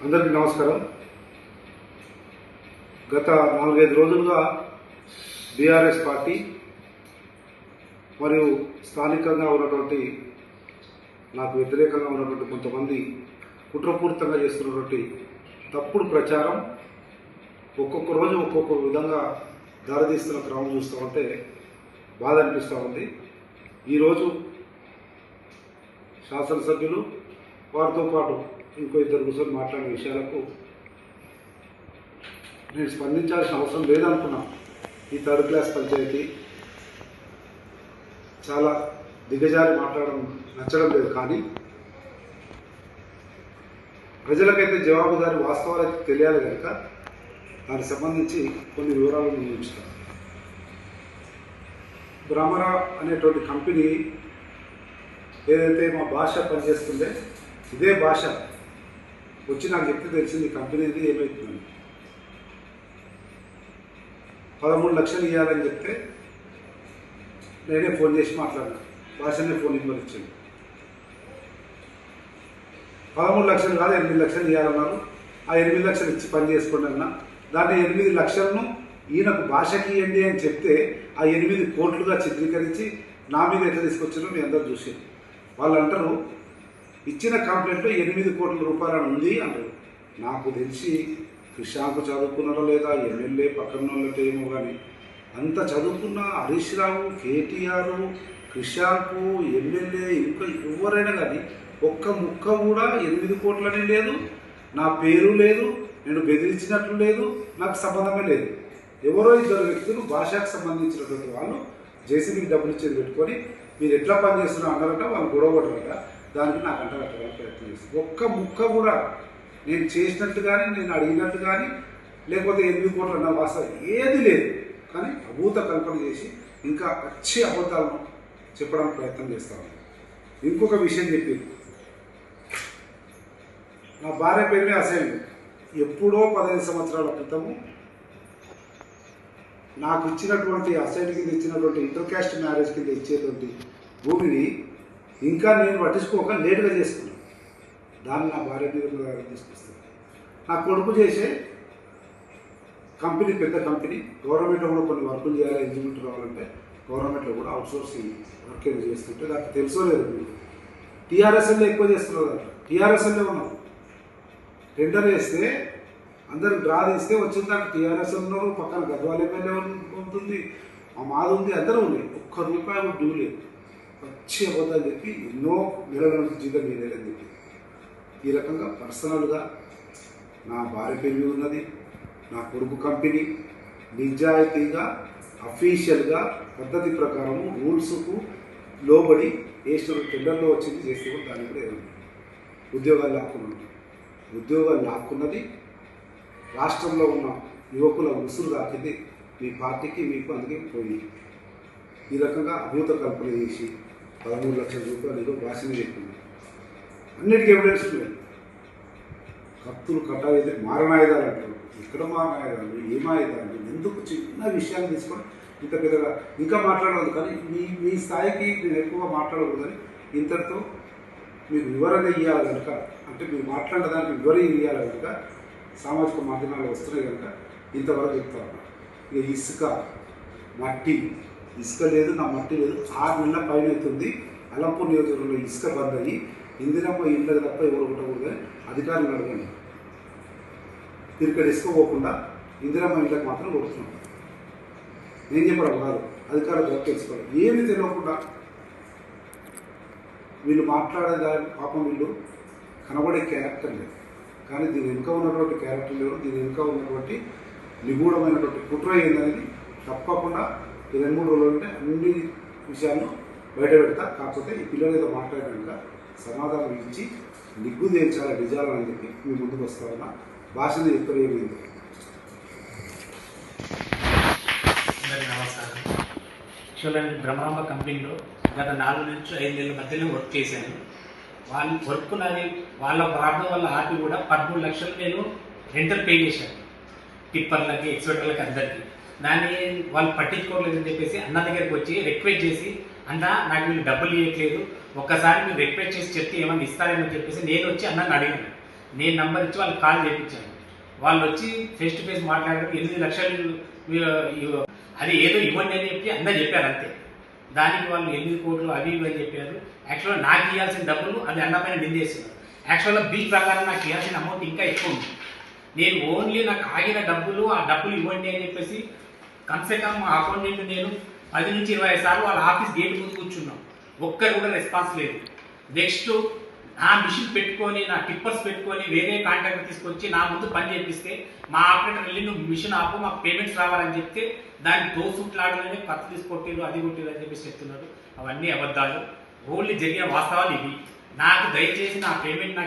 అందరికీ నమస్కారం. గత 4-5 రోజులుగా బీఆర్ఎస్ పార్టీ మరియు స్థానికంగా ఉన్నటువంటి నాకు వ్యతిరేకంగా ఉన్నటువంటి కొంతమంది కుట్రపూరితంగా చేస్తున్నటువంటి తప్పుడు ప్రచారం ఒక్కొక్క రోజు ఒక్కొక్క విధంగా దారితీస్తున్న క్రమం చూస్తూ ఉంటే బాధ అనిపిస్తూ ఉంది. ఈరోజు శాసనసభ్యులు వారితో పాటు ఇంకో ఇద్దరు కూర్చొని మాట్లాడిన విషయాలకు నేను స్పందించాల్సిన అవసరం లేదనుకున్నా. ఈ థర్డ్ క్లాస్ పంచాయతీ చాలా దిగజారి మాట్లాడడం నచ్చడం లేదు. కానీ ప్రజలకైతే జవాబుదారి వాస్తవాలైతే తెలియాలి కనుక దానికి సంబంధించి కొన్ని వివరాలు నేను ఉంచుతాను. భ్రమర అనేటువంటి కంపెనీ ఏదైతే మా భాష పనిచేస్తుందే ఇదే భాష వచ్చి నాకు చెప్తే తెలిసింది కంపెనీది ఏమవుతుందని. 13 లక్షలు ఇవ్వాలని చెప్తే నేనే ఫోన్ చేసి మాట్లాడినా. భాషనే ఫోన్ నెంబర్ ఇచ్చింది. 13 లక్షలు కాదు 8 లక్షలు ఇవ్వాలన్నారు. ఆ 8 లక్షలు ఇచ్చి పని చేసుకోండి అన్నా. దాన్ని 8 లక్షలను ఈయనకు భాషకి ఇవ్వండి అని చెప్తే ఆ 8 కోట్లుగా చిత్రీకరించి నా మీద ఎట్లా తీసుకొచ్చారో మీ అందరూ చూసారు. వాళ్ళు అంటారు ఇచ్చిన కంప్లైంట్లో 8 కోట్ల రూపాయలు ఉంది అంటారు. నాకు తెలిసి కృషాంకు చదువుకున్నారో లేదా ఎమ్మెల్యే పక్కన వాళ్ళతో ఏమో కానీ అంత చదువుకున్న హరీష్ రావు, కేటీఆర్, కృషాంకు, ఎమ్మెల్యే ఇంకా ఎవరైనా కానీ ఒక్క ముక్క కూడా 8 కోట్లని లేదు, నా పేరు లేదు, నేను బెదిరించినట్లు లేదు, నాకు సంబంధమే లేదు. ఎవరో ఇద్దరు వ్యక్తులు భాషకు సంబంధించినటువంటి వాళ్ళు జేసీబీకి డబ్బులు ఇచ్చేది పెట్టుకొని మీరు ఎట్లా పని చేస్తున్నారు అన్నారట. వాళ్ళు గొడవ పడరట. దానికి నాకు అంటగట్టడానికి ప్రయత్నం చేస్తుంది. ఒక్క ముక్క కూడా నేను చేసినట్టు కానీ నేను అడిగినట్టు కానీ లేకపోతే 8 కోట్ల నా వాస్తవం ఏది లేదు. కానీ అభూత కల్పన చేసి ఇంకా వచ్చి అబద్ధాలను చెప్పడానికి ప్రయత్నం చేస్తాను. ఇంకొక విషయం చెప్పింది, నా భార్య పేరునే అసైన్ ఎప్పుడో 15 సంవత్సరాల క్రితము నాకు ఇచ్చినటువంటి అసైన్ కింద ఇచ్చినటువంటి ఇంటర్ క్యాస్ట్ మ్యారేజ్ కింద ఇచ్చేటువంటి భూమిని ఇంకా నేను పట్టించుకోక లేటుగా చేసుకున్నాను. దాన్ని నా భార్య మీద తీసుకొస్తాను. నా కొడుకు చేసే కంపెనీ పెద్ద కంపెనీ, గవర్నమెంట్లో కూడా కొన్ని వర్కులు చేయాలి, ఇంజనీర్ రావాలంటే గవర్నమెంట్లో కూడా అవుట్సోర్సింగ్ వర్క్ ఏదో చేస్తుంటే నాకు తెలుసో లేదు. మీరు టీఆర్ఎస్ఎల్లో ఎక్కువ చేస్తున్నారు కదా, టీఆర్ఎస్ఎల్లో ఉన్నారు. టెండర్ వేస్తే అందరు డ్రా తీస్తే వచ్చిన దాకా టీఆర్ఎస్ ఉన్నారు, పక్కన గద్వాల ఎమ్మెల్యే ఉంటుంది, మా మాది ఉంది, అందరూ ఉన్నాయి. ఒక్క రూపాయి డ్యూ లేదు. వచ్చి అబద్ధాలు చెప్పి ఎన్నో నెలల నుంచి జీతం లేదని చెప్పి ఈ రకంగా పర్సనల్గా నా భార్య పేరు ఉన్నది, నా కొడుకు కంపెనీ నిజాయితీగా అఫీషియల్గా పద్ధతి ప్రకారము రూల్స్కు లోబడి వేసిన టెండర్లో వచ్చింది చేస్తే కూడా దానికి కూడా ఏదైనా ఉద్యోగాలు లాక్కున్నది. ఉద్యోగాలు లాక్కున్నది రాష్ట్రంలో ఉన్న యువకుల ఉసురు దాకింది మీ పార్టీకి మీకు, అందుకే పోయి ఈ రకంగా అభూత కల్పన చేసి 13 లక్షల రూపాయలు ఏదో భాషని చెప్పింది. అన్నిటికీ ఎవిడెన్స్ లేదు. కత్తులు కట్టాలైతే మారణాయుధాలు అంటారు. ఎక్కడ మారణాయుధాలు, ఏమాయుధాలు, ఎందుకు చిన్న విషయాన్ని తీసుకొని ఇంత పెద్దగా ఇంకా మాట్లాడవద్దు. కానీ మీ స్థాయికి నేను ఎక్కువగా మాట్లాడకూడదని ఇంతటితో మీకు వివరణ ఇవ్వాలి కనుక, అంటే మీరు మాట్లాడిన దానికి వివరణ ఇవ్వాలి కనుక సామాజిక మాధ్యమాలు వస్తున్నాయి కనుక ఇంతవరకు చెప్తాను. ఇక ఇసుక, మట్టి, ఇసుక లేదు, నా మట్టి లేదు. 6 నెలల పైన అవుతుంది అలంపూర్ నియోజకవర్గంలో ఇసుక బంద్ అయ్యి. ఇందిరమ్మ ఇళ్ళకి తప్ప ఎవరు కొట్టకూడదని అధికారులు అడగండి. ఇక్కడ ఇసుక పోకుండా ఇందిరమ్మ ఇళ్ళకి మాత్రం కొడుతున్నాం. నేను చెప్పడం కాదు, అధికారులు తెలుసుకోవాలి. ఏమి తెలియకుండా వీళ్ళు మాట్లాడేదాని పాపం వీళ్ళు కనబడే క్యారెక్టర్ లేదు. కానీ దీని వెనుక ఉన్నటువంటి క్యారెక్టర్ లేవు. దీని వెనుక ఉన్నటువంటి నిగూఢమైనటువంటి కుట్ర ఏందనేది తప్పకుండా 2-3 రోజులు ఉంటే అన్ని విషయాలను బయట పెడతా. కాకపోతే ఈ పిల్లలు ఏదో మాట్లాడాక సమాధానం ఇచ్చి నిగ్గు తేల్చాలి నిజాలని చెప్పి మీ ముందుకు వస్తామన్న భాషను ఎక్కడ ఏమైంది. నమస్కారం. యాక్చువల్గా బ్రహ్మాంబ కంపెనీలో గత 4 నుంచి 5 నెలల మధ్యలో వర్క్ చేశాను. వాళ్ళు వర్క్ నాది వాళ్ళ ప్రాబ్లం వల్ల ఆపి కూడా 13 లక్షలు నేను రెంటల్ పే చేశాను. టిప్పర్లకి, ఎక్స్పెక్టర్లకి, అందరికీ. దాన్ని వాళ్ళు పట్టించుకోవట్లేదని చెప్పేసి అన్న దగ్గరికి వచ్చి రిక్వెస్ట్ చేసి, అన్న నాకు వీళ్ళు డబ్బులు ఇవ్వట్లేదు, ఒక్కసారి మీరు రిక్వెస్ట్ చేసి చెప్తే ఏమన్నా ఇస్తారేమో చెప్పేసి నేను వచ్చి అన్నని అడిగాను. నేను నంబర్ ఇచ్చి వాళ్ళకి కాల్ చేయించాను. వాళ్ళు వచ్చి ఫేస్ టు ఫేస్ మాట్లాడారు. 8 లక్షలు అది ఏదో ఇవ్వండి అని చెప్పి అందరు చెప్పారు అంతే. దానికి వాళ్ళు 8 కోట్లు అవి ఇవి అని చెప్పారు. యాక్చువల్గా నాకు ఇవ్వాల్సిన డబ్బులు అది అన్నపైన నిందేస్తున్నారు. యాక్చువల్గా బిల్ ప్రకారం నాకు ఇవ్వాల్సిన అమౌంట్ ఇంకా ఎక్కువ ఉంది. నేను ఓన్లీ నాకు ఆగిన డబ్బులు ఆ డబ్బులు ఇవ్వండి అని చెప్పేసి కమ్సే కమ్ మా అకౌంటెంట్ నేను 10 నుంచి 20 సార్లు వాళ్ళ ఆఫీస్ గేట్ ముందు కూర్చున్నాం. ఒక్కరు కూడా రెస్పాన్స్ లేదు. నెక్స్ట్ నా మిషన్ పెట్టుకొని నా టిప్పర్స్ పెట్టుకొని వేరే కాంట్రాక్టర్ తీసుకొచ్చి నా ముందు పని చేపిస్తే మా ఆపరేటర్ వెళ్ళి నువ్వు మిషన్ ఆపు మాకు పేమెంట్స్ రావాలని చెప్తే దాన్ని తోసుట్లాడని కత్తి తీసుకొట్టిరు అది కొట్టిరు అని చెప్పేసి చెప్తున్నారు. అవన్నీ అబద్ధాలు. ఓన్లీ జరిగిన వాస్తవాలు ఇవి. నాకు దయచేసి నా పేమెంట్